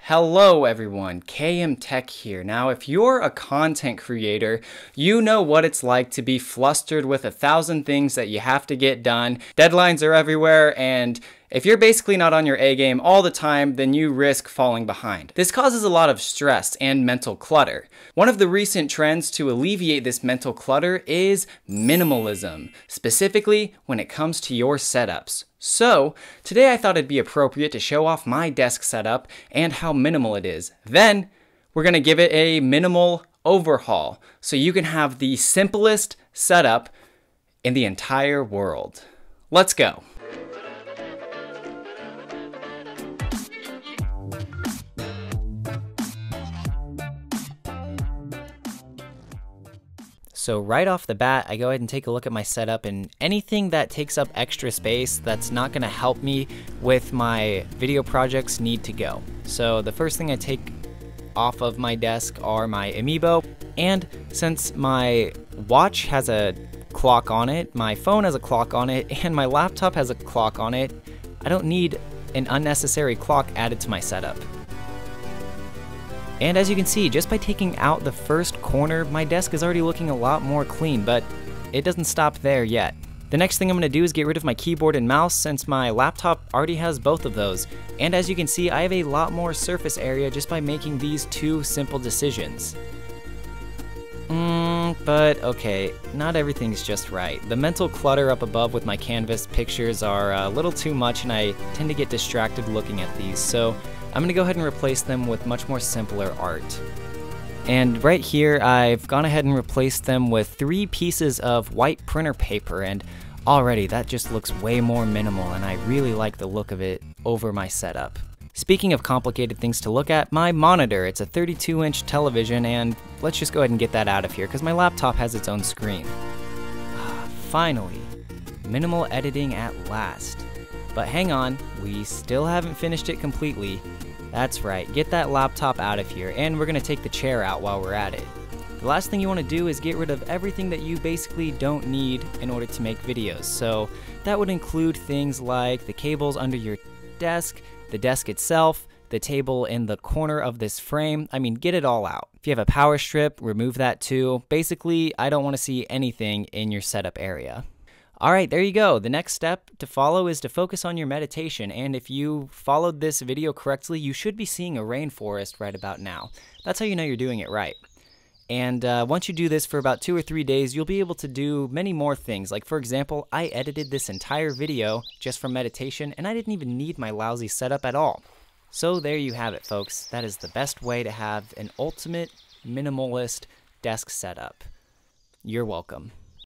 Hello everyone, KMTech here. Now if you're a content creator, you know what it's like to be flustered with 1,000 things that you have to get done. Deadlines are everywhere, and if you're basically not on your A game all the time, then you risk falling behind. This causes a lot of stress and mental clutter. One of the recent trends to alleviate this mental clutter is minimalism, specifically when it comes to your setups. So, today I thought it'd be appropriate to show off my desk setup and how minimal it is. Then, we're gonna give it a minimal overhaul so you can have the simplest setup in the entire world. Let's go. So right off the bat, I go ahead and take a look at my setup, and anything that takes up extra space that's not gonna help me with my video projects need to go. So the first thing I take off of my desk are my Amiibo, and since my watch has a clock on it, my phone has a clock on it, and my laptop has a clock on it, I don't need an unnecessary clock added to my setup. And as you can see, just by taking out the first corner, my desk is already looking a lot more clean, but it doesn't stop there yet. The next thing I'm going to do is get rid of my keyboard and mouse since my laptop already has both of those. And as you can see, I have a lot more surface area just by making these two simple decisions. But okay, not everything's just right. The mental clutter up above with my canvas pictures are a little too much, and I tend to get distracted looking at these, so I'm going to go ahead and replace them with much more simpler art. And right here, I've gone ahead and replaced them with 3 pieces of white printer paper, and already that just looks way more minimal, and I really like the look of it over my setup. Speaking of complicated things to look at, my monitor, it's a 32-inch television, and let's just go ahead and get that out of here because my laptop has its own screen. Finally, minimal editing at last. But hang on, we still haven't finished it completely. That's right, get that laptop out of here, and we're gonna take the chair out while we're at it. The last thing you wanna do is get rid of everything that you basically don't need in order to make videos. So that would include things like the cables under your desk, the desk itself, the table in the corner of this frame. I mean, get it all out. If you have a power strip, remove that too. Basically, I don't wanna see anything in your setup area. Alright, there you go. The next step to follow is to focus on your meditation, and if you followed this video correctly, you should be seeing a rainforest right about now. That's how you know you're doing it right. And once you do this for about 2 or 3 days, you'll be able to do many more things. Like for example, I edited this entire video just for meditation, and I didn't even need my lousy setup at all. So there you have it, folks. That is the best way to have an ultimate minimalist desk setup. You're welcome.